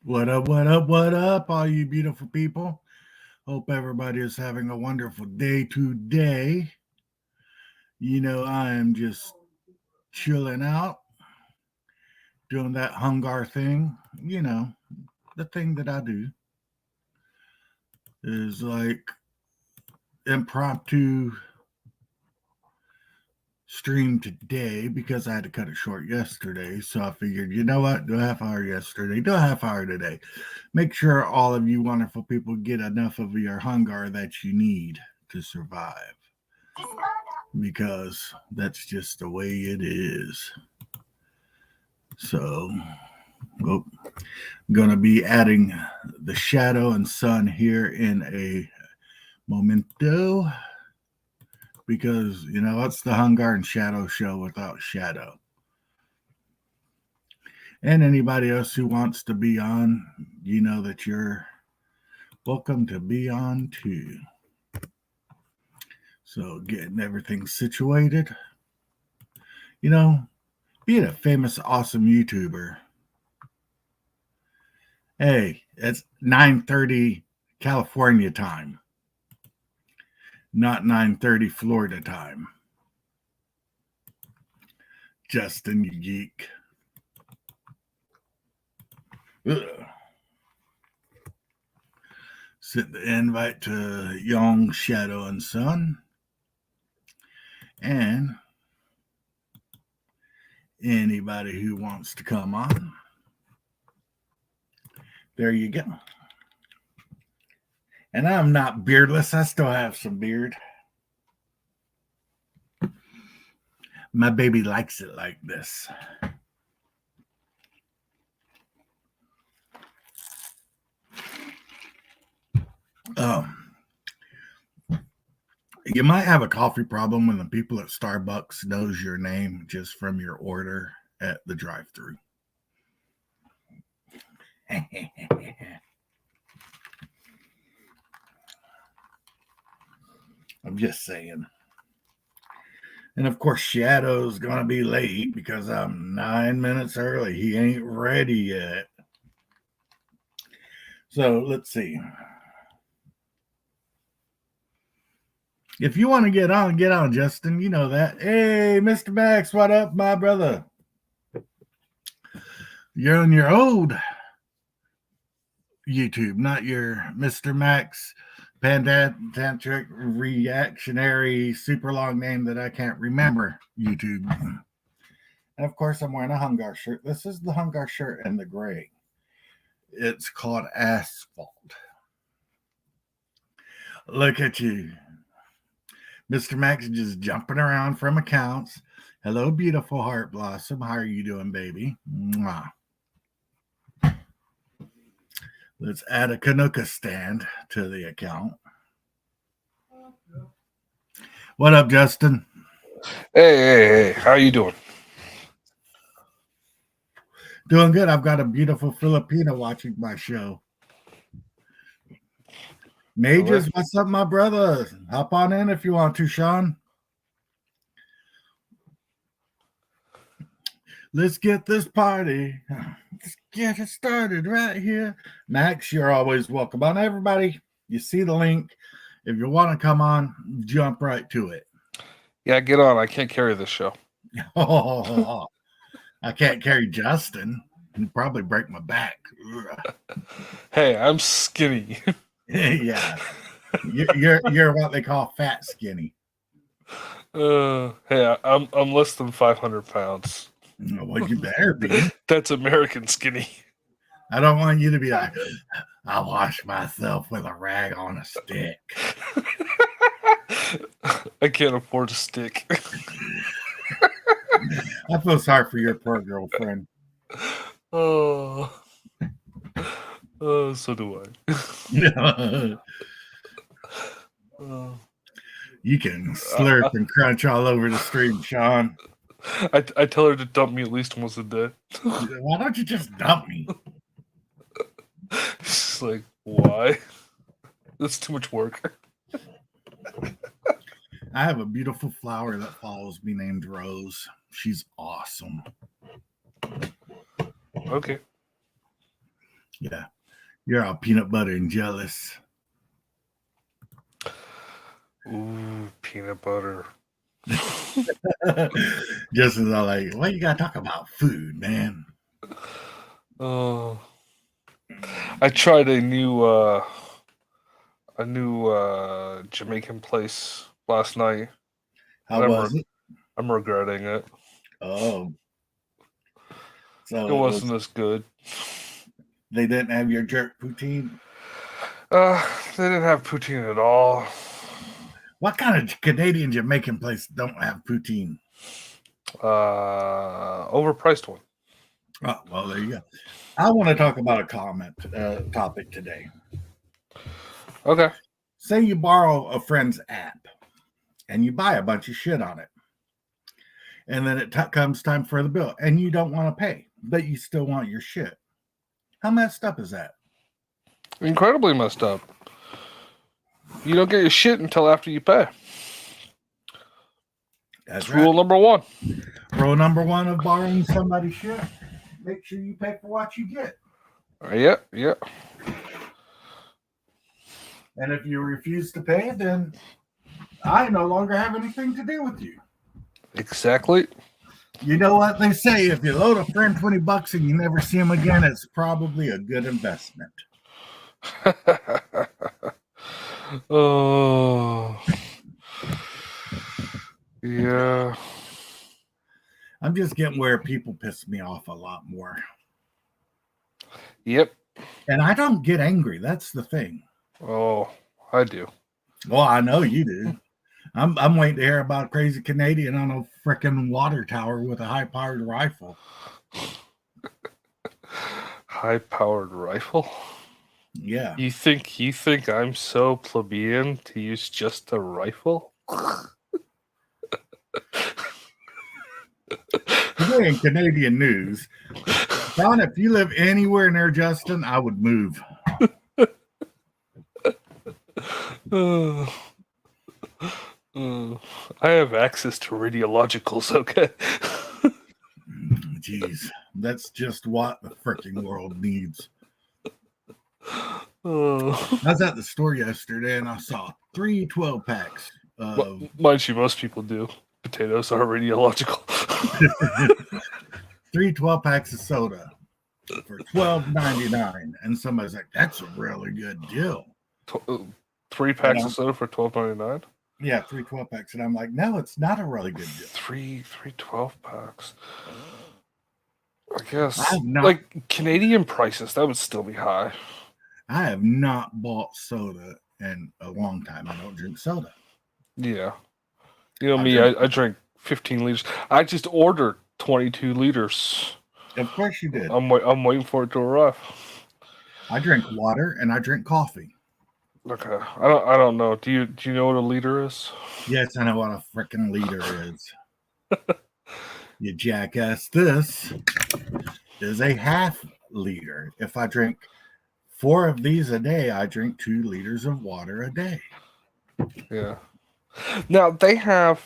What up, what up, what up, all you beautiful people? Hope everybody is having a wonderful day today. I am just chilling out, doing that Hungar thing. The thing that I do is like impromptu stream today because I had to cut it short yesterday. So I figured, you know what? Do a half hour yesterday, do a half hour today. Make sure all of you wonderful people get enough of your Hungar that you need to survive because that's just the way it is. So, oh, going to be adding the shadow and sun here in a momento because, it's the Hungar and Shadow show without Shadow. And anybody else who wants to be on, you know that you're welcome to be on too. So, getting everything situated. Being a famous, awesome YouTuber. Hey, it's 9:30 California time, not 9:30 Florida time. Justin, you geek. Ugh. Sent the invite to Young, Shadow, and Sun. And anybody who wants to come on, there you go. And I'm not beardless. I still have some beard. My baby likes it like this. You might have a coffee problem when the people at Starbucks knows your name just from your order at the drive-thru. I'm just saying. And of course, Shadow's going to be late because I'm 9 minutes early. He ain't ready yet. So let's see. If you want to get on, Justin. You know that. Hey, Mr. Max, what up, my brother? You're on your old YouTube, not your Mr. Max Pandantric reactionary super long name that I can't remember YouTube. And of course, I'm wearing a Hungar shirt. This is the Hungar shirt in the gray. It's called Asphalt. Look at you. Mr. Max just jumping around from accounts. Hello, beautiful Heart Blossom. How are you doing, baby? Mwah. Let's add a Kanuka stand to the account. What up, Justin? Hey, how you doing? Doing good. I've got a beautiful Filipina watching my show. Majors, what's up, my brother? Hop on in if you want to, Sean. Let's get this party. Let's get it started right here. Max, you're always welcome on. Everybody, you see the link. If you want to come on, jump right to it. Yeah, get on. I can't carry this show. Oh, I can't carry Justin. He'd probably break my back. Hey, I'm skinny. Yeah, you're what they call fat skinny. Hey, I'm less than 500 pounds. Well, you better be. That's American skinny. I don't want you to be like, I wash myself with a rag on a stick. I can't afford a stick. I feel sorry for your poor girlfriend. Oh, so do I. You can slurp and crunch all over the stream, Sean. I tell her to dump me at least once a day. Why don't you just dump me? She's like, why? That's too much work. I have a beautiful flower that follows me named Rose. She's awesome. Okay. Yeah, you're all peanut butter and jealous. Ooh, peanut butter. Just as I like, why you gotta talk about food, man? Oh, I tried a new Jamaican place last night, How and was it? I'm regretting it. Oh, It so it wasn't was. as good. They didn't have your jerk poutine. They didn't have poutine at all. What kind of Canadian Jamaican place don't have poutine? Overpriced one. Oh, well, there you go. I want to talk about a topic today. Okay. Say you borrow a friend's app and you buy a bunch of shit on it, and then it comes time for the bill, and you don't want to pay, but you still want your shit. How messed up is that? Incredibly messed up. You don't get your shit until after you pay. That's It's right. rule number one. Rule number one of borrowing somebody's shit: make sure you pay for what you get. Yeah, yeah. And if you refuse to pay, then I no longer have anything to do with you. Exactly. You know what they say: if you loan a friend $20 and you never see him again, it's probably a good investment. Oh. Yeah. I'm just getting where people piss me off a lot more. Yep. And I don't get angry. That's the thing. Oh, I do. Well, I know you do. I'm waiting to hear about a crazy Canadian on a freaking water tower with a high powered rifle. High powered rifle? Yeah. You think I'm so plebeian to use just a rifle? Today in Canadian news, Don, if you live anywhere near Justin, I would move. Uh, I have access to radiologicals, okay? Jeez, that's just what the freaking world needs. Uh, I was at the store yesterday and I saw 3 12 packs of mind you, most people do. Potatoes are radiological. 3 12 packs of soda for $12.99, and somebody's like, "That's a really good deal." 3 And packs of soda for $12.99. yeah, 3 12 packs, and I'm like, "No, it's not a really good deal." Three 12 packs. I I guess have not, like Canadian prices, that would still be high. I have not bought soda in a long time. I don't drink soda. Yeah, you know I me. drink, I drink 15 liters. I just ordered 22 liters. of course, you did. I'm waiting for it to arrive. I drink water and I drink coffee. Okay, I don't know. Do you know what a liter is? Yes, I know what a freaking liter is. You jackass! This is a half liter. If I drink 4 of these a day, I drink 2 liters of water a day. Yeah. Now they have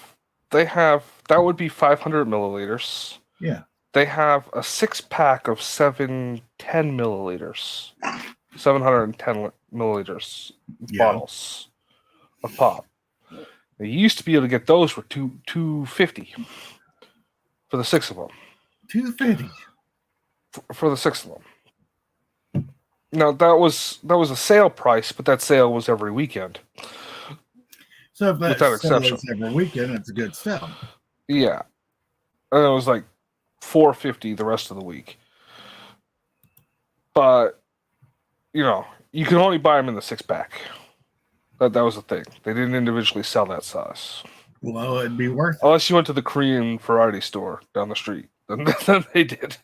that would be 500 milliliters. Yeah. They have a 6 pack of 710 milliliters, 710 milliliters Yeah. bottles of pop. Now, you used to be able to get those for 250 for the 6 of them. 250. For the 6 of them. Now that was a sale price, but that sale was every weekend. So if that Without sale exception. is every weekend, it's a good sell. Yeah. And it was like $4.50 the rest of the week. But you know, you can only buy them in the 6 pack. That was the thing. They didn't individually sell that size. Well, it'd be worth it. Unless you went to the Korean variety store down the street. Then they did.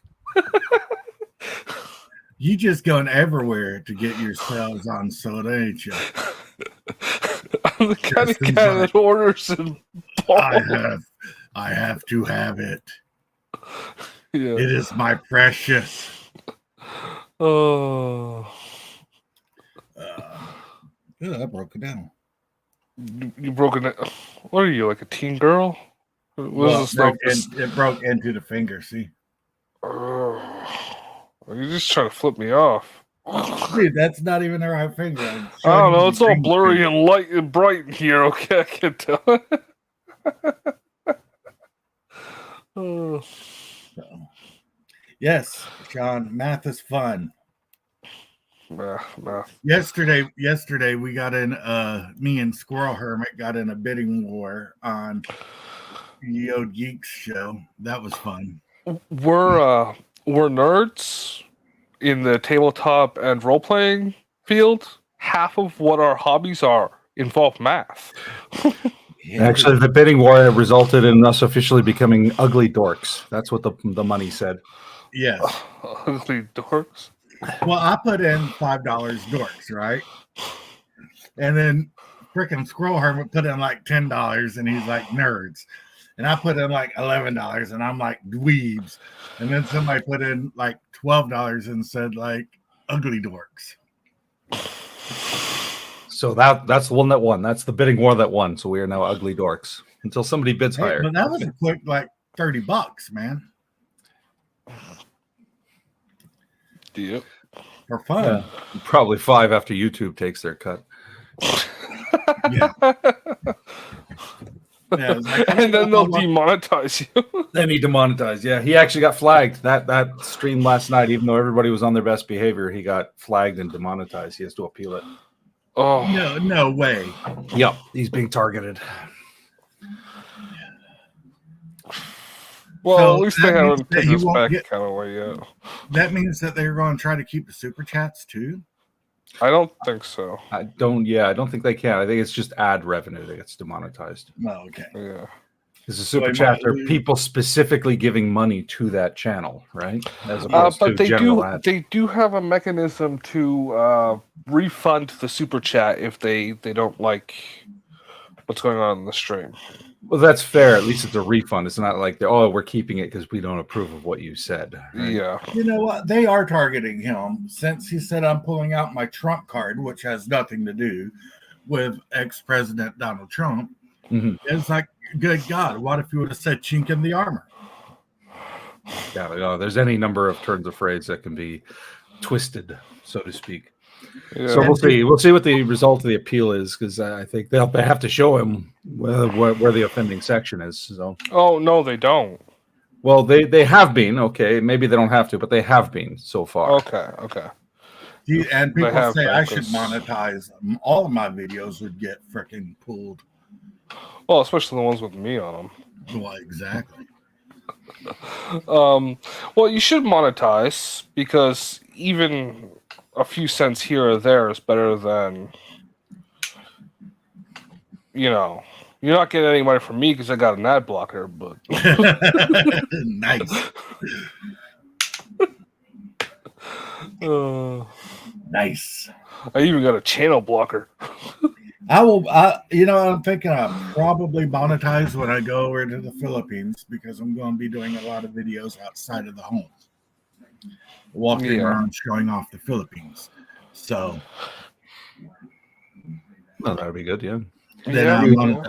You just going everywhere to get your sales on soda, ain't you? I'm the kind of Justin's guy like, that orders in bulk. I have to have it. Yeah. It is my precious. Oh. I broke it down. You broke it. What are you, like a teen girl? Well, it broke into the finger. See, You're just trying to flip me off. Dude, that's not even the right finger. I'm I showing don't you know. the It's all ring blurry finger. and light and bright in here. Okay, I can tell. Oh, So, yes, Sean, math is fun. math. Yesterday we got in me and Squirrel Hermit got in a bidding war on Yo Geeks show. That was fun. We're nerds in the tabletop and role playing field. Half of what our hobbies are involve math. Yeah, Actually, the bidding war resulted in us officially becoming ugly dorks. That's what the money said. yes. Ugly dorks. Well, I put in $5 dorks, right? And then freaking Squirrel Hermit put in like $10 and he's like nerds. And I put in like $11 and I'm like dweebs. And then somebody put in like $12 and said like ugly dorks. So that's the one that won. That's the bidding war that won. So we are now ugly dorks until somebody bids Hey, higher. but that was a quick like $30, man. Yep. For fun. Yeah, probably 5 after YouTube takes their cut. Yeah. Yeah, it was like, And then they'll demonetize you. Then he demonetized. Yeah, he actually got flagged. That stream last night, even though everybody was on their best behavior, he got flagged and demonetized. He has to appeal it. Oh, no way. Yep, he's being targeted. well, So at least that they means haven't that taken he this won't back get- kind of way yet. That means that they're going to try to keep the super chats too. I don't think so. I don't think they can. I think it's just ad revenue that gets demonetized. Oh, okay. Yeah. Because the super they chats might are lose. people specifically giving money to that channel, right? As opposed But to they general do ads. they do have a mechanism to refund the super chat if they don't like what's going on in the stream. Well, that's fair. At least it's a refund. It's not like we're keeping it because we don't approve of what you said. Right? Yeah. You know what? They are targeting him since he said I'm pulling out my Trump card, which has nothing to do with ex-president Donald Trump. Mhm. It's like, good God, what if you would have said chink in the armor? Yeah, there's any number of turns of phrase that can be twisted, so to speak. Yeah. So we'll see. We'll see what the result of the appeal is, because I think they have to show him where the offending section is. So, Oh no, they don't. well, they have been okay. Maybe they don't have to, but they have been so far. Okay. And They people have say I should focus. monetize. All of my videos would get freaking pulled. Well, especially the ones with me on Well, exactly. them. Well, you should monetize because even a few cents here or there is better than, you're not getting any money from me because I got an ad blocker, but Nice. Nice. I even got a channel blocker. I'm thinking I'll probably monetize when I go over to the Philippines because I'm going to be doing a lot of videos outside of the home. Walking around showing off the Philippines. So. No, that'd be good. Yeah. Then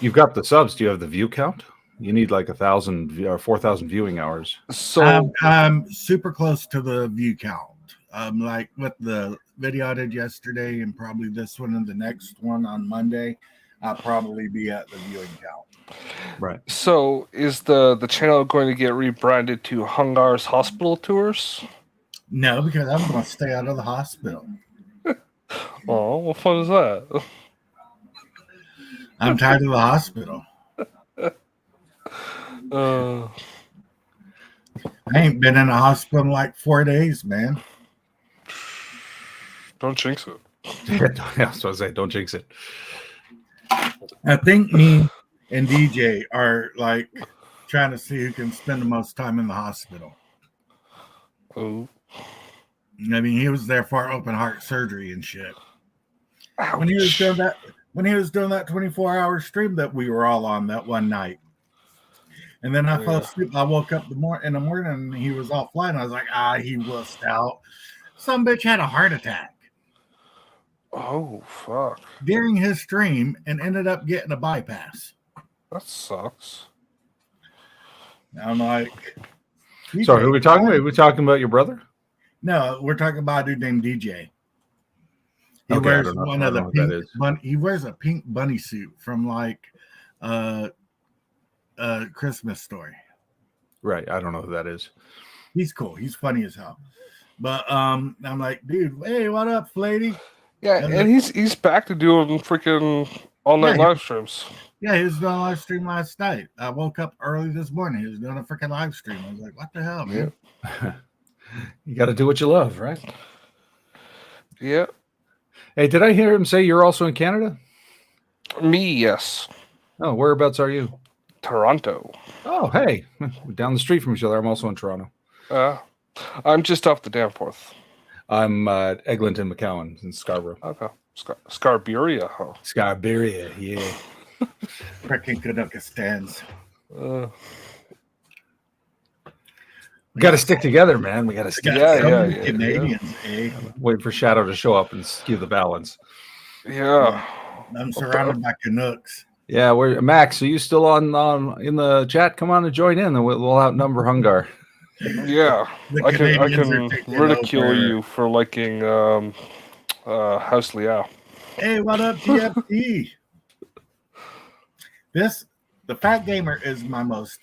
You've got the subs. Do you have the view count? You need like 1,000 or 4,000 viewing hours. So I'm super close to the view count. Like with the video I did yesterday and probably this one and the next one on Monday, I'll probably be at the viewing count. Right. So is the channel going to get rebranded to Hungar's Hospital Tours? No, because I'm going to stay out of the hospital. Oh, what fun is that? I'm tired of the hospital. I ain't been in a hospital in like 4 days, man. Don't jinx it. Yeah, so I say, don't jinx it. I think me and DJ are like trying to see who can spend the most time in the hospital. Oh. I mean, he was there for open heart surgery and shit. Ouch. When he was doing that 24-hour stream that we were all on that one night. And then I fell asleep. I woke up in the morning and he was offline. I was like, he wussed out. Some bitch had a heart attack Oh, fuck. during his stream and ended up getting a bypass. That sucks. I'm like, Sorry, who are we talking about? Are we talking about your brother? No, we're talking about a dude named DJ. He Okay, I wears don't know. one I of the don't know what that pink is. bunny. He wears a pink bunny suit from like Christmas Story. Right. I don't know who that is. He's cool. He's funny as hell. But I'm like, dude, hey, what up, Flady? Yeah, and he's back to doing freaking all night Yeah, live streams. Yeah, he was doing a live stream last night. I woke up early this morning. He was doing a freaking live stream. I was like, what the hell, man? You got to do what you love, right? Yeah. Hey, did I hear him say you're also in Canada? Me, yes. Oh, whereabouts are you? Toronto. Oh, hey, we're down the street from each other. I'm also in Toronto. I'm just off the Danforth. I'm Eglinton, McCowan in Scarborough. Okay. Scarberia, huh? Scarborough, yeah. Freaking Canucka stands. We got to stick together, man. We got to stick together. Yeah. Canadians, eh? Wait for Shadow to show up and skew the balance. Yeah. I'm surrounded by Canucks. Yeah, we're Max. Are you still on in the chat? Come on and join in, and we'll outnumber Hungar. Yeah, I can ridicule over. you for liking House Liao. Hey, what up, GFT? The Fat Gamer is my most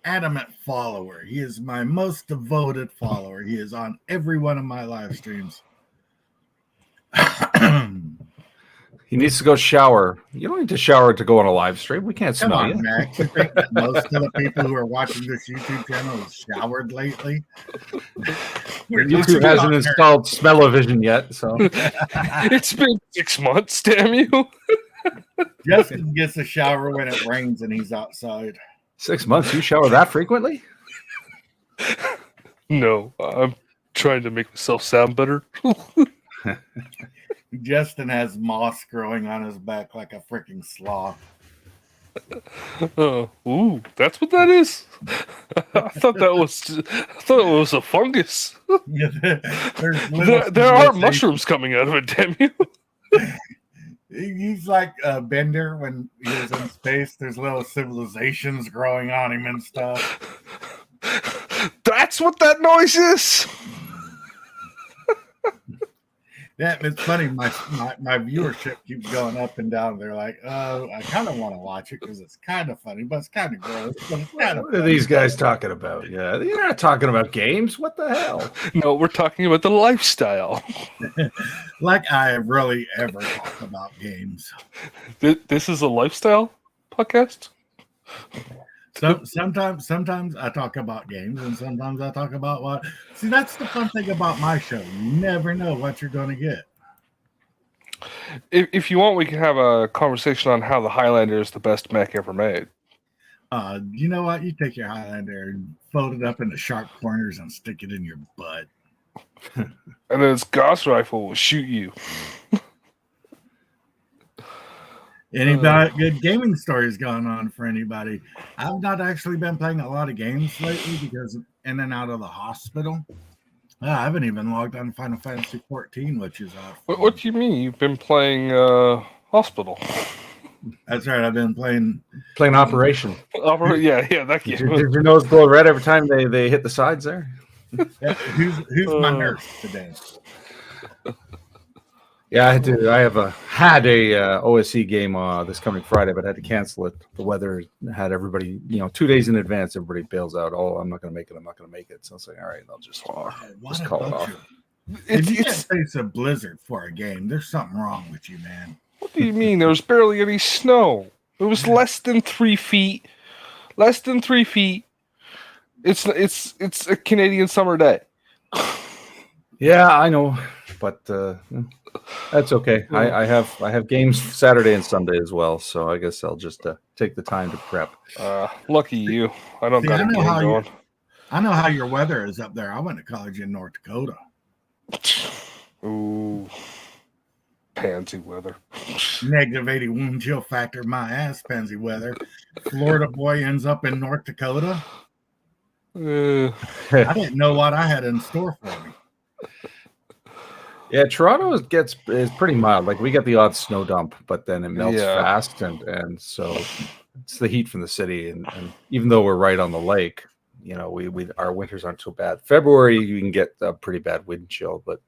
adamant follower. He is my most devoted follower. He is on every one of my live streams. He needs to go shower. You don't need to shower to go on a live stream. We can't Come smell on, you. Max. You think that most of the people who are watching this YouTube channel have showered lately? YouTube hasn't installed Smell-O-Vision yet, so It's been 6 months, damn you. Justin gets a shower when it rains and he's outside. 6 months. You shower that frequently? No, I'm trying to make myself sound better. Justin has moss growing on his back like a freaking sloth. Ooh, that's what that is. I thought it was a fungus. There are mushrooms coming out of it. Damn you! He's like a Bender when he was in space. There's little civilizations growing on him and stuff. That's what that noise is. Yeah, it's funny. My viewership keeps going up and down. They're like, "Oh, I kind of want to watch it because it's kind of funny, but it's kind of gross." But it's kind of What are these guys talking about? Yeah, you're not talking about games. What the hell? No, we're talking about the lifestyle. Like I really ever talk about games. This is a lifestyle podcast. So sometimes I talk about games, and sometimes I talk about what. See, that's the fun thing about my show. You never know what you're going to get. If you want, we can have a conversation on how the Highlander is the best mech ever made. You know what? You take your Highlander and fold it up into sharp corners and stick it in your butt. And then its Gauss rifle will shoot you. Anybody good gaming stories going on for anybody? I've not actually been playing a lot of games lately because in and out of the hospital. I haven't even logged on Final Fantasy 14, which is What do you mean? You've been playing Hospital? That's right. I've been playing Operation. Yeah, that game. Did your nose glow red every time they hit the sides there? Yeah, who's my nurse today? Yeah, I had a OSC game this coming Friday, but I had to cancel it. The weather had everybody, 2 days in advance, everybody bails out. Oh, I'm not going to make it. So I was like, all right, I'll just call it off. If you can't face a blizzard for a game, there's something wrong with you, man. What do you mean? There was barely any snow. It was less than 3 feet. Less than 3 feet. It's a Canadian summer day. Yeah, I know, but that's okay. I have games Saturday and Sunday as well, so I guess I'll just take the time to prep. Lucky you. I don't got a game going. I know how your weather is up there. I went to college in North Dakota. Ooh, pansy weather. -80 wind chill factor, my ass, pansy weather. Florida boy ends up in North Dakota. I didn't know what I had in store for me. Yeah, Toronto is pretty mild. Like we get the odd snow dump, but then it melts fast, and so it's the heat from the city. And even though we're right on the lake, you know, we our winters aren't so bad. February you can get a pretty bad wind chill, but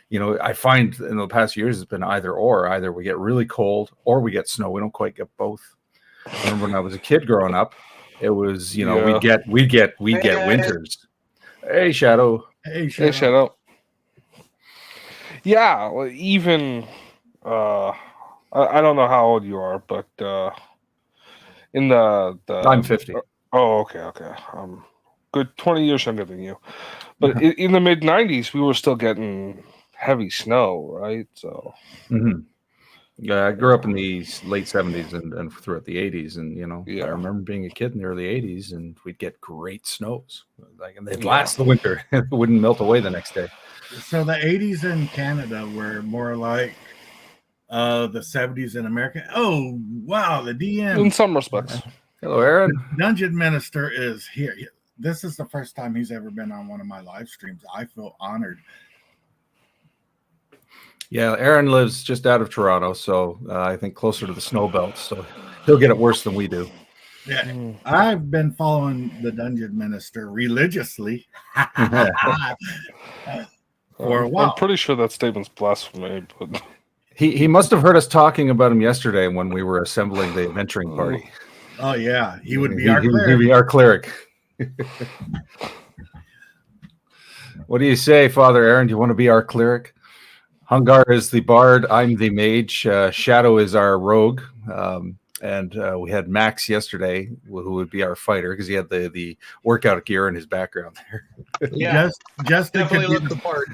you know, I find in the past years it's been either or. Either we get really cold or we get snow. We don't quite get both. I remember when I was a kid growing up, it was, you know, Yeah. we'd get Hey, winters. Hey, Shadow. Hey, Hey, Shadow. Yeah, well, even I don't know how old you are, but in the I'm 50. Oh, okay. Good 20 years younger than you. But in the mid 90s, we were still getting heavy snow, right? So Mm-hmm. Yeah, I grew up in the late 70s and throughout the 80s, and you know, Yeah. I remember being a kid in the early 80s, and we'd get great snows, like, and they'd Yeah. last the winter. It wouldn't melt away the next day. So the 80s in Canada were more like the 70s in America. Oh, wow, the in DM some respects. Hello, Aaron. Dungeon Minister is here. This is the first time he's ever been on one of my live streams. I feel honored. Yeah, Aaron lives just out of Toronto, so I think closer to the snow belt, so he'll get it worse than we do. Yeah, Mm. I've been following the Dungeon Minister religiously for a while. I'm pretty sure that statement's blasphemy, but He must have heard us talking about him yesterday when we were assembling the adventuring party. Oh yeah, he would be He'd our cleric. be our cleric. What do you say, Father Aaron? Do you want to be our cleric? Hungar is the bard. I'm the mage. Shadow is our rogue. And we had Max yesterday, who would be our fighter because he had the workout gear in his background there. Yeah, Justin definitely could be look the part.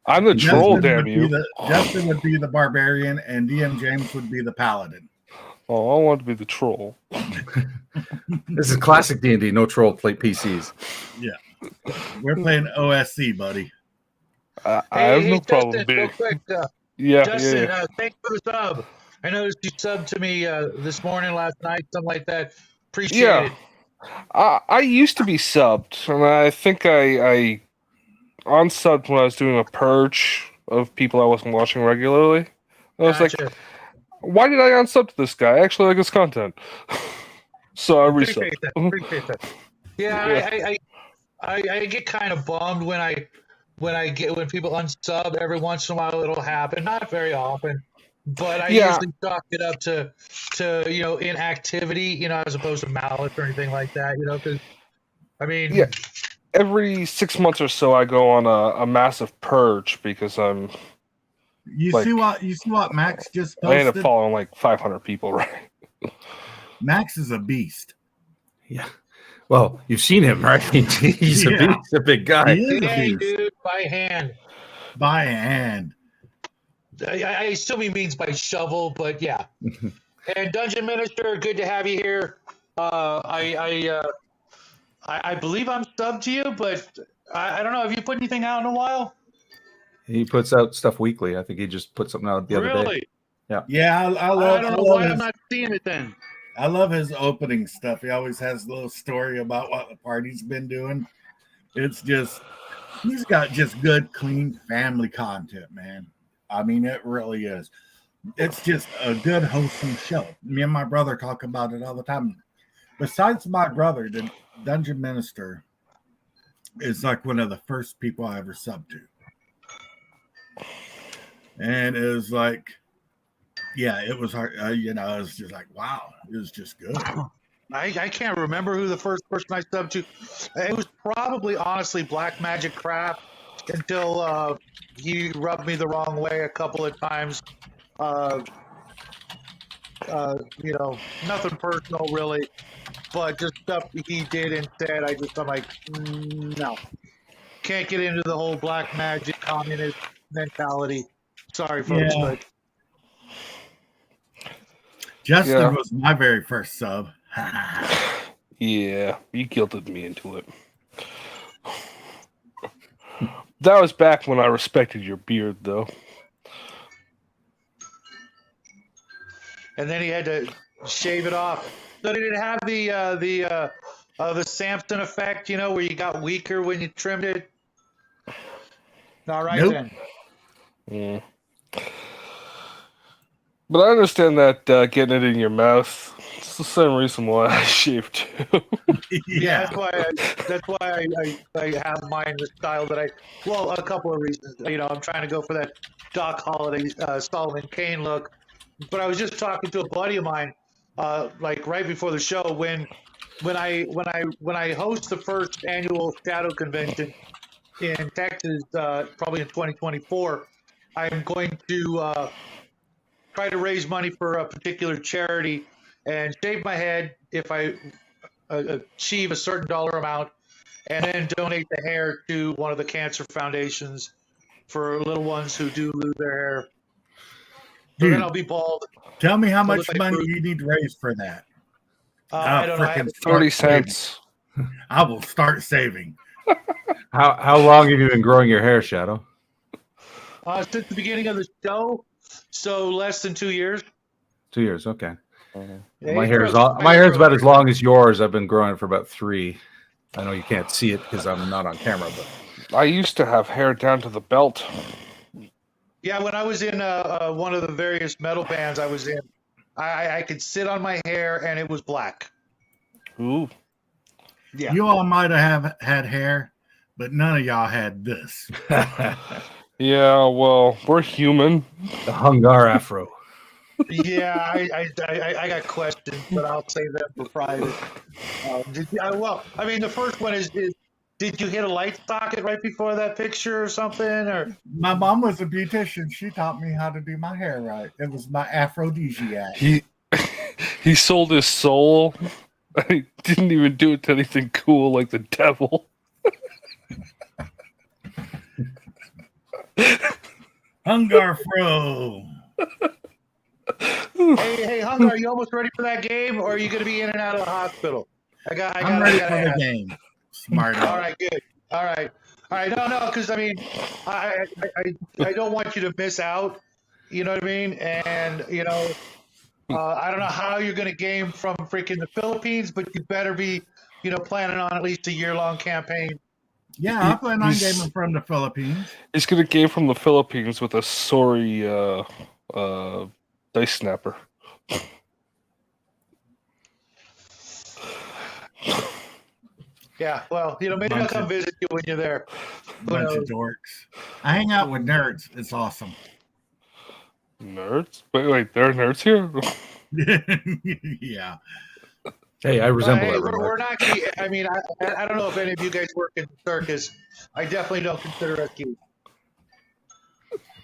I'm the troll, Justin damn would be you. Justin would be the barbarian, and DM James would be the paladin. Oh, I want to be the troll. This is classic D&D. No troll, play PCs. We're playing OSC, buddy. I have no problem Justin, being. real quick, Yeah, Justin, yeah. thanks for the sub. I noticed you subbed to me this morning, last night, something like that. Appreciate Yeah. it. I used to be subbed, and I think I unsubbed when I was doing a purge of people I wasn't watching regularly. I was like, Gotcha. why did I unsub to this guy? I actually like his content. So I Appreciate resubbed. that. Appreciate that. Yeah, I get kind of bummed when people unsub. Every once in a while it'll happen, not very often, but I Yeah. usually chalk it up to inactivity, as opposed to malice or anything like that, because I mean, Yeah. Every 6 months or so, I go on a massive purge because I'm You Like- see what Max just I end up posted? following like 500 people, right? Max is a beast. Yeah. Well, you've seen him, right? He's a Yeah. beast, a big guy. He is a hey, beast dude, by hand. by hand. I assume he means by shovel, but yeah. And Dungeon Minister, good to have you here. I believe I'm subbed to you, but I don't know. Have you put anything out in a while? He puts out stuff weekly. I think he just put something out the other day. Really? Yeah, I I don't know why I'm his, not seeing it then. I love his opening stuff. He always has a little story about what the party's been doing. It's just he's got just good, clean family content, man. I mean, it really is. It's just a good, wholesome show. Me and my brother talk about it all the time. Besides my brother, the Dungeon Minister is like one of the first people I ever subbed to. And it was like, yeah, it was hard. It was just like, wow, it was just good. I can't remember who the first person I subbed to. It was probably, honestly, Black Magic Craft until he rubbed me the wrong way a couple of times. Nothing personal really, but just stuff he did and said. I'm like, no, can't get into the whole black magic communist mentality. Sorry, folks, Yeah. but Justin Yeah. was my very first sub. Yeah, you guilted me into it. That was back when I respected your beard, though. and then he had to shave it off. So did it have the Samson effect? Where you got weaker when you trimmed it. All right Nope. then. Mm. But I understand that getting it in your mouth. It's the same reason why I shave too. Yeah, that's why I have mine the style that I. Well, a couple of reasons. I'm trying to go for that Doc Holliday, Solomon Kane look. But I was just talking to a buddy of mine, like right before the show when I host the first annual Shadow Convention in Texas, probably in 2024. I'm going to try to raise money for a particular charity and shave my head if I achieve a certain dollar amount, and then donate the hair to one of the cancer foundations for little ones who do lose their hair. So then Dude, I'll be bald. tell me how So I much look like money Bruce. you need to raise for that. I don't know. I haven't- 30 cents. I will start saving. How long have you been growing your hair, Shadow? Since the beginning of the show, so less than 2 years. 2 years. Okay. Yeah, My it hair's grows- my hair's about as long as yours. I've been growing it for about 3. I know you can't see it because I'm not on camera, but I used to have hair down to the belt. Yeah, when I was in one of the various metal bands I was in, I could sit on my hair and it was black. Ooh. Yeah. You all might have had hair, but none of y'all had this. Yeah, well, we're human. the Hungar afro. Yeah, I got questions, but I'll save them for private. Well, I mean, the first one is did you hit a light socket right before that picture or something? Or My mom was a beautician. She taught me how to do my hair right. It was my aphrodisiac. He sold his soul. He didn't even do it to anything cool like the devil. Hungar Fro. hey, Hungar, are you almost ready for that game, or are you going to be in and out of the hospital? I'm ready for the game. Smart. All right, good. All right. No, because I mean, I don't want you to miss out. You know what I mean? And I don't know how you're going to game from freaking the Philippines, but you better be, planning on at least a year-long campaign. Yeah, I plan on gaming from the Philippines. He's gonna game from the Philippines with a sorry dice snapper. Yeah, well, maybe I'll Bunch come of- visit you when you're there. Bunch of dorks. I hang out with nerds. It's awesome. Nerds? Wait, there are nerds here? Yeah. Hey, I resemble Hey, that we're remark. not geek. I mean, I don't know if any of you guys work in the circus. I definitely don't consider us geeks.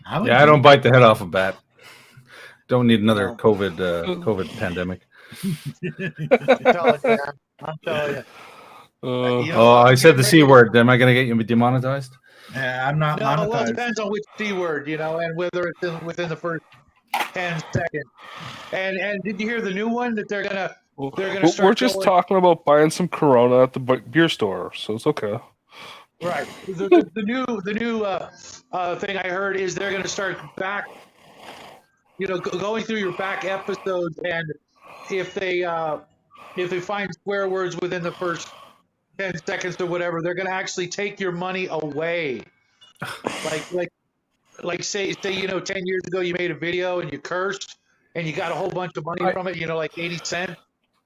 Yeah, I don't bite the head off a bat. Don't need another No. COVID pandemic. I'm telling you, man. I'm telling you. Oh, I said the C word. Am I going to get you demonetized? I'm not No, well, it monetized. depends on which C word, and whether it's within the first 10 seconds. And did you hear the new one that they're gonna start? We're just going- talking about buying some Corona at the beer store, so it's okay. Right. The new thing I heard is they're gonna start back, going through your back episodes, and if they find swear words within the first 10 seconds or whatever, they're gonna actually take your money away. Like say 10 years ago you made a video and you cursed and you got a whole bunch of money from it, like 80 cents.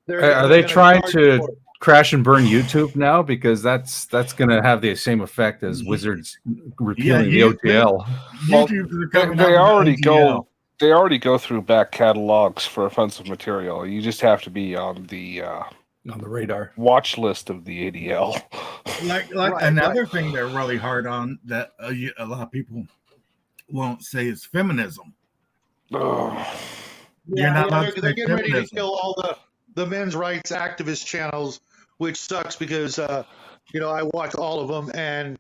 Are they gonna trying charge you to for it. crash and burn YouTube now? Because that's going to have the same effect as Wizards repealing the OTL. YouTube's are They, coming they out with already OGL. go. They already go through back catalogs for offensive material. You just have to be on the On the radar. watch list of the ADL. Like Right, another thing they're really hard on that a lot of people won't say is feminism. Ugh. You're not allowed to they're say getting ready to feminism. kill all the men's rights activist channels, which sucks because I watch all of them, and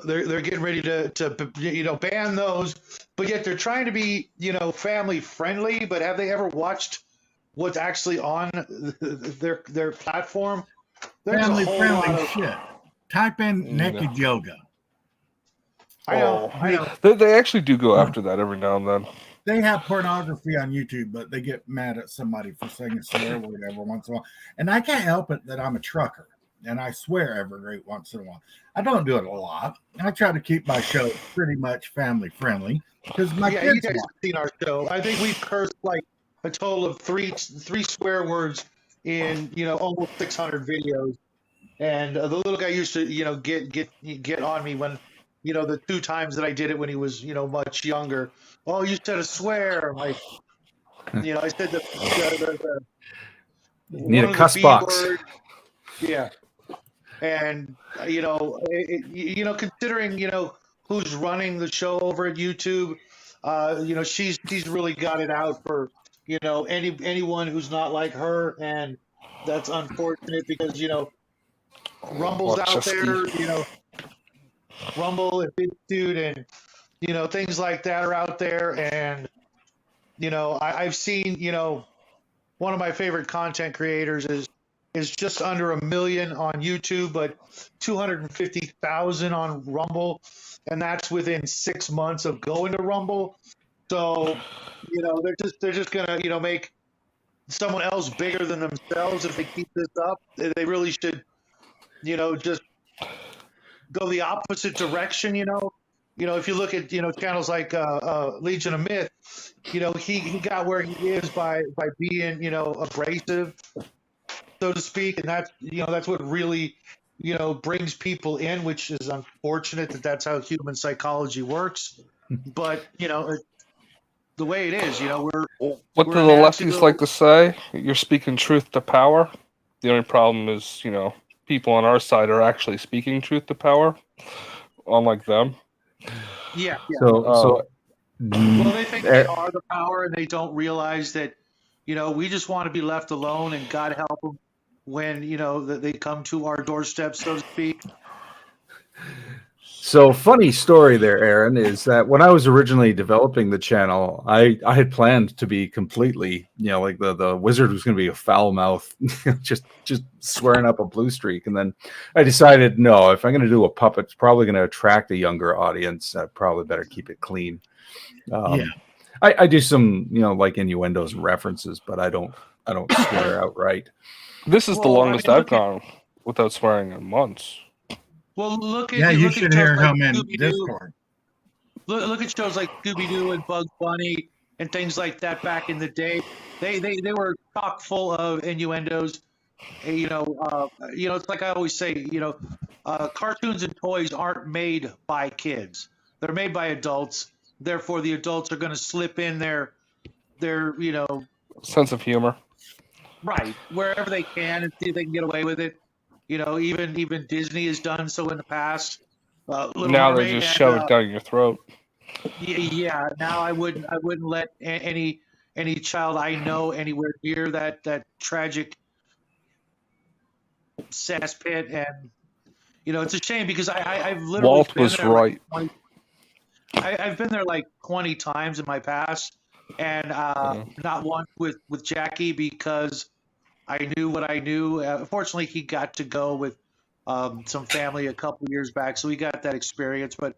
they're getting ready to ban those, but yet they're trying to be family friendly. But have they ever watched what's actually on their platform? There's Family a whole friendly lot of, shit. Type in naked yoga. I know. They actually do go after that every now and then. They have pornography on YouTube, but they get mad at somebody for saying a swear word every once in a while. And I can't help it that I'm a trucker. and I swear every once in a while. I don't do it a lot. I try to keep my show pretty much family friendly because my Yeah, you kids guys want. have seen our show. I think we've cursed like a total of three swear words in almost 600 videos. And the little guy used to get on me when the two times that I did it when he was much younger. Oh, you said a swear. I'm like, I said the Need a one of the cuss B box. word. Yeah. And considering who's running the show over at YouTube, she's really got it out for anyone who's not like her, and that's unfortunate because Rumble's Watch out this, Steve. there, Rumble and BitChute and things like that are out there, and I've seen one of my favorite content creators is just under 1 million on YouTube, but 250,000 on Rumble, and that's within 6 months of going to Rumble. So, they're just gonna make someone else bigger than themselves if they keep this up. They really should just go the opposite direction. If you look at channels like Legion of Myth, he got where he is by being abrasive, so to speak, and that's what really brings people in, which is unfortunate that that's how human psychology works. But the way it is, What we're do a the lefties natural. like to say? You're speaking truth to power. The only problem is, people on our side are actually speaking truth to power, unlike them. Yeah. So Well, they think they are the power, and they don't realize that we just want to be left alone, and God help them when that they come to our doorstep, so to speak. So funny story there, Aaron, is that when I was originally developing the channel, I had planned to be completely, like the wizard was going to be a foul mouth, just swearing up a blue streak. And then I decided, no, if I'm going to do a puppet, it's probably going to attract a younger audience. I probably better keep it clean. Yeah. I do some, like innuendos and references, but I don't swear outright. This is the Well, I longest mean, I've gone without swearing in months. Well, look Yeah, at you look should at shows hear like him in Scooby Doo. Discord. Look at shows like Scooby Doo and Bugs Bunny and things like that back in the day. They were chock full of innuendos. It's like I always say. Cartoons and toys aren't made by kids. They're made by adults. Therefore, the adults are going to slip in their Sense of humor. right wherever they can and see if they can get away with it. Even Disney has done so in the past. Little Now they Mermaid just and shove it down your throat. yeah. Now I wouldn't let any child I know anywhere near that tragic cesspit, and it's a shame because I've literally Walt been was there right. like 20, I've been there like 20 times in my past, and not once with Jackie because I knew what I knew. Fortunately, he got to go with some family a couple years back, so he got that experience. But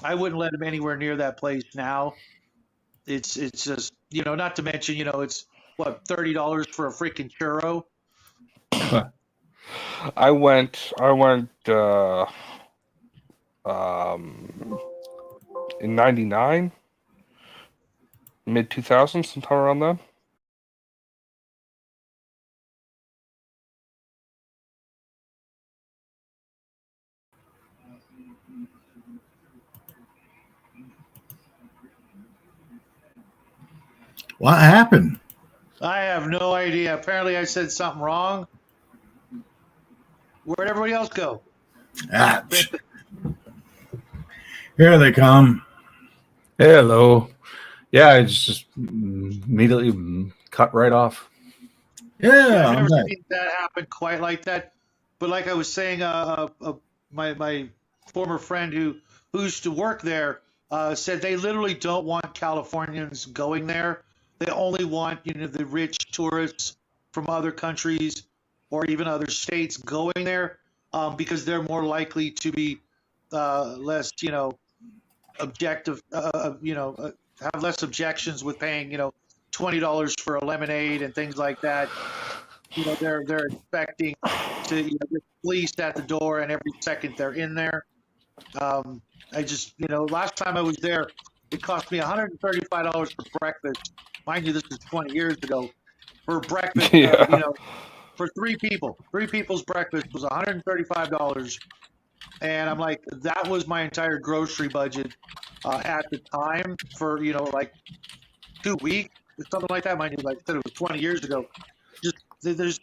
I wouldn't let him anywhere near that place now. It's just not to mention it's what $30 for a freaking churro. I went in 99, mid 2000s, sometime around then. What happened? I have no idea. Apparently, I said something wrong. Where'd everybody else go? Ah, here they come. Hello. Yeah, it's just immediately cut right off. Yeah, I've I'm never back. seen that happen quite like that. But like I was saying, my former friend who used to work there said they literally don't want Californians going there. They only want the rich tourists from other countries or even other states going there because they're more likely to be less objective. Have less objections with paying $20 for a lemonade and things like that. they're expecting to get fleeced at the door, and every second they're in there. I just last time I was there, it cost me $135 for breakfast. Mind you, this is 20 years ago. For breakfast, Yeah. for three people, three people's breakfast was $135, and I'm like, that was my entire grocery budget at the time for like 2 weeks or something like that. Mind you, like I said, it was 20 years ago. Just there's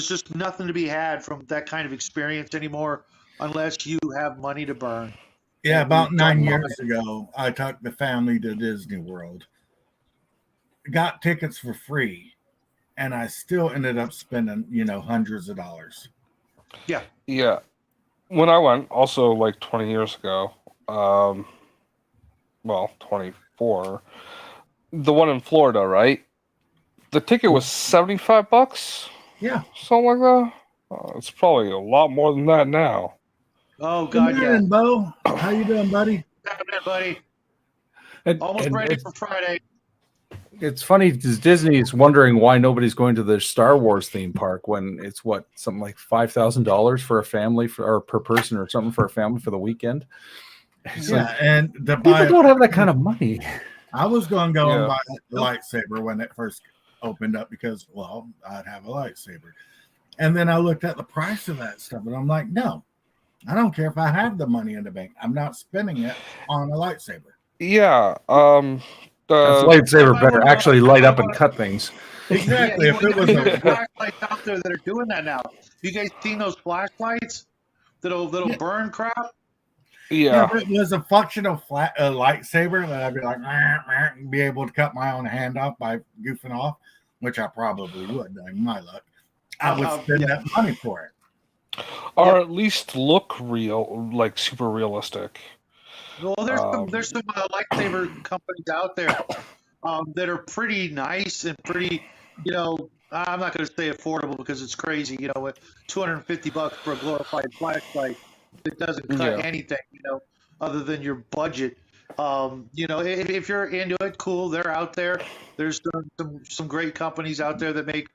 just nothing to be had from that kind of experience anymore, unless you have money to burn. Yeah, And we about 9 don't years ago, I took the family to Disney World, got tickets for free, and I still ended up spending, hundreds of dollars. Yeah. Yeah. When I went, also like 20 years ago, well, 24, the one in Florida, right? The ticket was $75, Yeah. something like that. It's probably a lot more than that now. Oh Good God, yeah. morning, Bo. How you doing, buddy? Happening, buddy. And, Almost and ready it's, for Friday. it's funny because Disney is wondering why nobody's going to the Star Wars theme park when it's something like $5,000 for a family or per person or something for a family for the weekend. It's Yeah, like, and to people buy don't have that kind of money. I was going to go and Yeah. buy a lightsaber when it first opened up because, well, I'd have a lightsaber. And then I looked at the price of that stuff, and I'm like, no, I don't care if I have the money in the bank. I'm not spending it on a lightsaber. Yeah. That's The lightsaber If I better would've- actually light up and would've- cut things. Exactly. Yeah, If it was there's a flashlights out there that are doing that now. You guys seen those flashlights that'll Yeah. burn crap? yeah, yeah. if it was a functional lightsaber, then I'd be like, and be able to cut my own hand off by goofing off, which I probably would, in my luck. I would spend that money for it. Or at least look real, like super realistic. Well, there's some lightsaber companies out there that are pretty nice and pretty, I'm not going to say affordable because it's crazy, with $250 for a glorified flashlight that doesn't cut Yeah. anything, other than your budget. If you're into it, cool. They're out there. There's some great companies out there that make,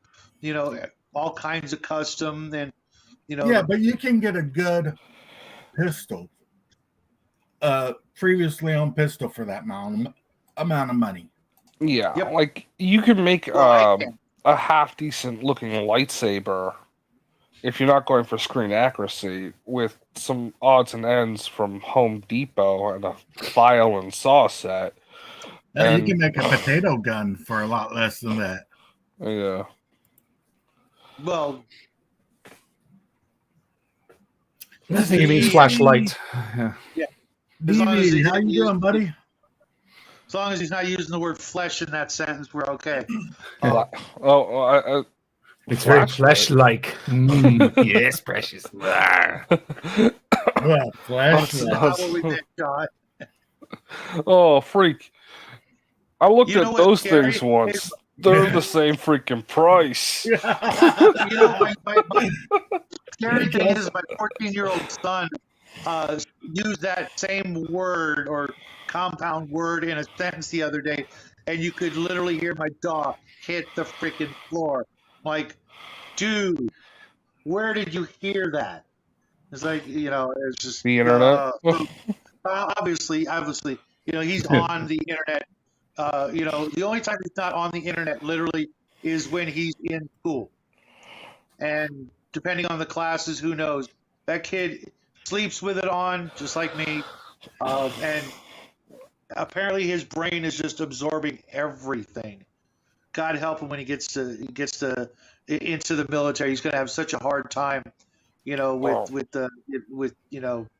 all kinds of custom and, Yeah, but you can get a good pistol, previously owned pistol for that amount of money. Yeah, Yep. like you can make Well, I can. a half decent looking lightsaber if you're not going for screen accuracy with some odds and ends from Home Depot and a file and saw set. You And- can make a potato gun for a lot less than that. Yeah. Well, I think he means flashlight. Yeah. As long as DV, he how didn't you doing, buddy? as long as he's not using the word flesh in that sentence, we're okay. Oh, It's very Flashlight. flesh-like. Yes, precious. Well, flashlight. How will we get shot? oh, freak! I looked You know at what's those scary? things once. They're the same freaking price. My scary thing is my 14-year-old son used that same word or compound word in a sentence the other day, and you could literally hear my jaw hit the freaking floor. Like, dude, where did you hear that? It's like, it's just The internet. obviously, he's on the internet. The only time he's not on the internet literally is when he's in school. And depending on the classes, who knows? That kid sleeps with it on, just like me. And apparently his brain is just absorbing everything. God help him when he gets into the military. He's going to have such a hard time, with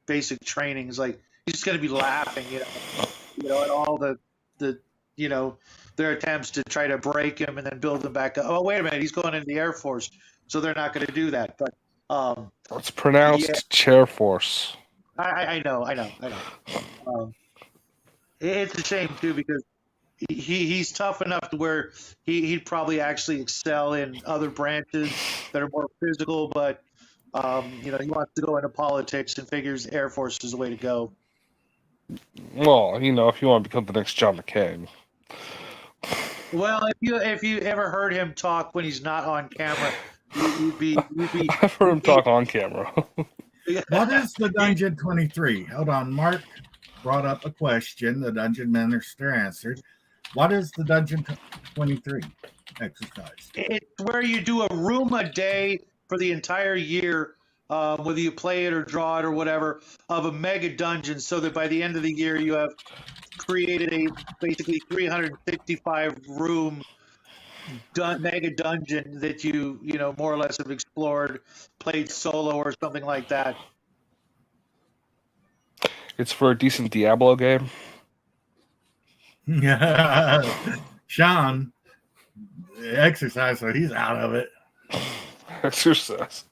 basic trainings. Like, he's just going to be laughing, at all the their attempts to try to break him and then build him back up. Oh, wait a minute, he's going into the Air Force, so they're not going to do that. But It's pronounced Chair Force. I know. It's a shame too, because he's tough enough to where he'd probably actually excel in other branches that are more physical, but he wants to go into politics and figures Air Force is the way to go. Well, if you want to become the next John McCain. Well, if you ever heard him talk when he's not on camera, you'd be I've heard him talk on camera. What is the Dungeon 23? Hold on. Mark brought up a question. The Dungeon Minister answered. What is the Dungeon 23 exercise? It's where you do a room a day for the entire year, whether you play it or draw it or whatever, of a mega dungeon, so that by the end of the year you have created a basically 365 room mega dungeon that you more or less have explored, played solo or something like that. It's for a decent Diablo game. Sean, exercise, so he's out of it. Exercise.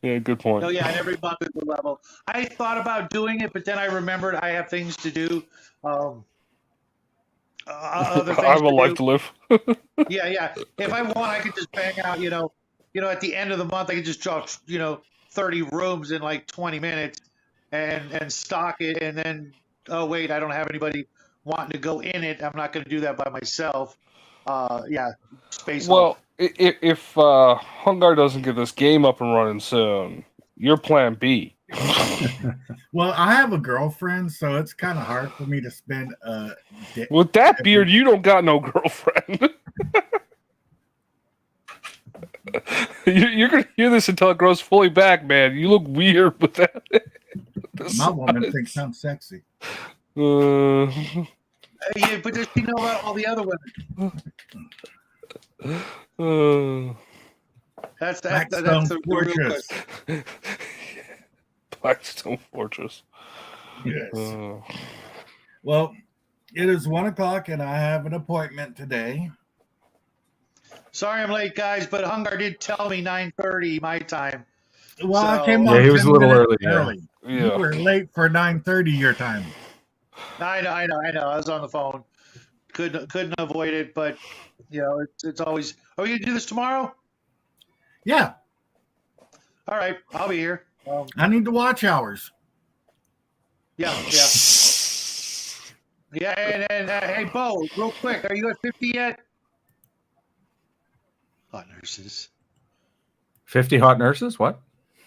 Yeah, good point. Oh yeah, and every month is a level. I thought about doing it, but then I remembered I have things to do. Other things I have a to life do. to live. Yeah. If I want, I could just bang out. At the end of the month, I could just drop 30 rooms in like 20 minutes, and stock it, and then oh wait, I don't have anybody wanting to go in it. I'm not going to do that by myself. Space Well, if Hungar doesn't get this game up and running soon, you're Plan B. Well, I have a girlfriend, so it's kind of hard for me to spend a day. With that beard, you don't got no girlfriend. You're gonna hear this until it grows fully back, man. You look weird with that. My woman thinks I'm sexy. Yeah, but does she know about all the other women? That's Blackstone the real Fortress. question. Blackstone Fortress. Yes. Well, it is 1:00, and I have an appointment today. Sorry I'm late, guys, but Hungar did tell me 9:30 my time. Well, I So- came Yeah, on he was 10 a little minutes early, yeah. You Yeah. were late for 9:30 your time. I know. I was on the phone. Couldn't avoid it, but it's always. Are we gonna do this tomorrow? Yeah, All right, I'll be here. I need to watch hours. Yeah. And hey, Bo, real quick, are you at 50 yet? Hot nurses. 50 hot nurses? What?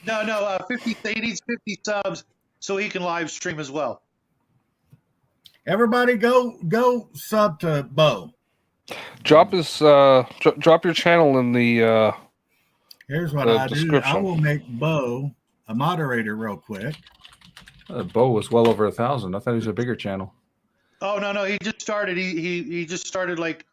No, 50. He needs 50 subs so he can live stream as well. Everybody, go sub to Bo. Drop his drop your channel in the Here's what The I do. I description. will make Bo a moderator real quick. Bo was well over 1,000. I thought he was a bigger channel. Oh no, he just started. He just started like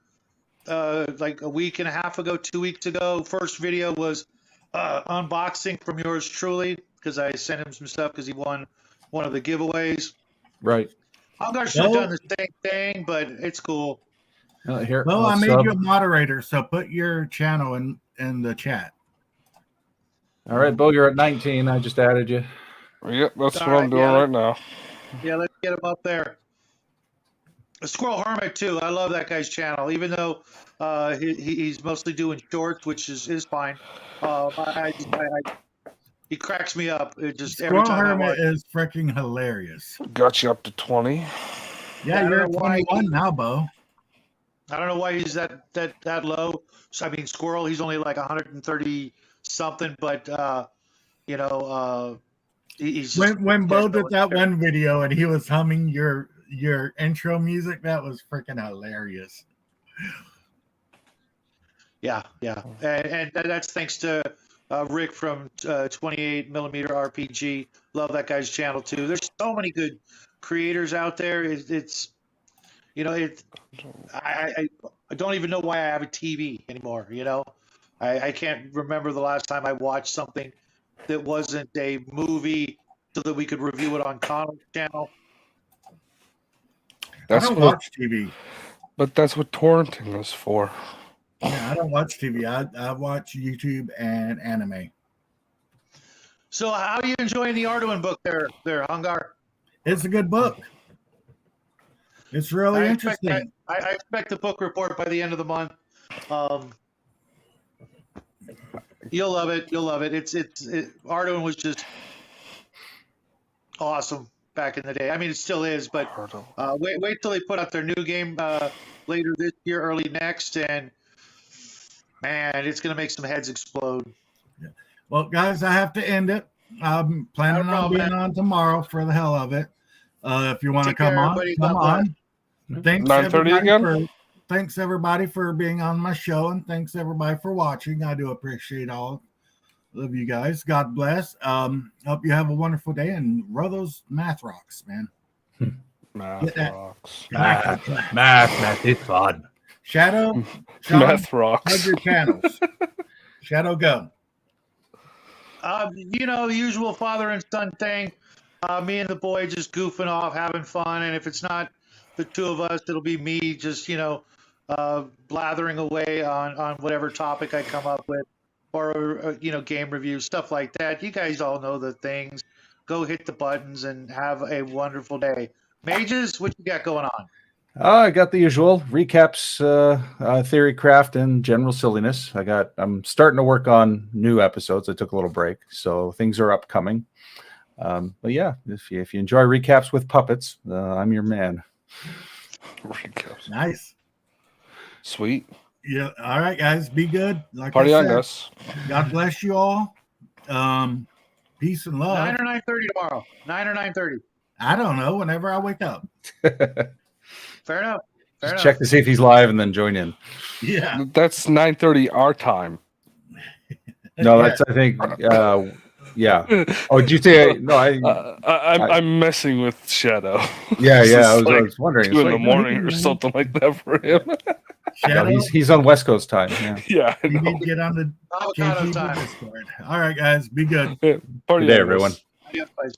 a week and a half ago, 2 weeks ago. First video was unboxing from yours truly, because I sent him some stuff because he won one of the giveaways. Right. Hungar should have done the same thing, but it's cool. Here. Bo, I'll I made sub. you a moderator, so put your channel in the chat. All right, Bo, you're at 19. I just added you. Yep, that's All what I'm right, doing yeah. right now. Yeah, let's get him up there. Squirrel Hermit too. I love that guy's channel, even though he's mostly doing shorts, which is fine. He cracks me up. It just every Squirrel time I Hermit watch. is freaking hilarious. Got you up to 20. Yeah, I don't you're know at why 21 now, Bo. I don't know why he's that low. So, I mean, Squirrel, he's only like 130 something, but he's just When Bo did that there. one video and he was humming your intro music, that was freaking hilarious. Yeah, and that's thanks to Rick from 28mm RPG. Love that guy's channel too. There's so many good creators out there. I don't even know why I have a TV anymore. I can't remember the last time I watched something that wasn't a movie so that we could review it on Connor's channel. That's I don't what, watch TV. but that's what torrenting is for. Yeah, I don't watch TV. I watch YouTube and anime. So how are you enjoying the Arduin book there, Hungar? It's a good book. It's really interesting. I expect the book report by the end of the month. You'll love it. You'll love it. Arduin was just awesome back in the day. I mean, it still is, but wait till they put out their new game later this year, early next, and man, it's going to make some heads explode. Well, guys, I have to end it. I'm planning No on problem, being man. on tomorrow for the hell of it. If you want to Take come care, on, everybody. come God on. Thanks 9:30 everybody again? thanks everybody for being on my show, and thanks everybody for watching. I do appreciate all of you guys. God bless. Hope you have a wonderful day and row those math rocks, man. Math Get that. rocks. Math is fun. Shadow, Sean, Math hug rocks. your channels. Shadow, go. Usual father and son thing. Me and the boy just goofing off, having fun, and if it's not the two of us, it'll be me just blathering away on whatever topic I come up with, or game reviews, stuff like that. You guys all know the things. Go hit the buttons and have a wonderful day. Mages, what you got going on? I got the usual recaps, theory craft, and general silliness. I'm starting to work on new episodes. I took a little break, so things are upcoming. But yeah, if you enjoy recaps with puppets, I'm your man. Recaps. Nice. Sweet. Yeah. All right, guys. Be good. Like Party I on, said, guys. God bless you all. Peace and love. 9 or 9:30 tomorrow. 9 or 9:30. I don't know. Whenever I wake up. Fair enough. Just check to see if he's live and then join in. Yeah. That's 9:30 our time. No, Yeah. that's I think. Yeah. Oh, did you say no? I'm messing with Shadow. Yeah, This yeah. is I like was wondering. 2 It's in the like, morning or something like that for him. Shadow, no, he's on West Coast time. Yeah. Yeah, I you know. need to get on the Avocado KTV time. Discord. All right, guys. Be good. Party Good day, on, everyone. guys. Adios, guys.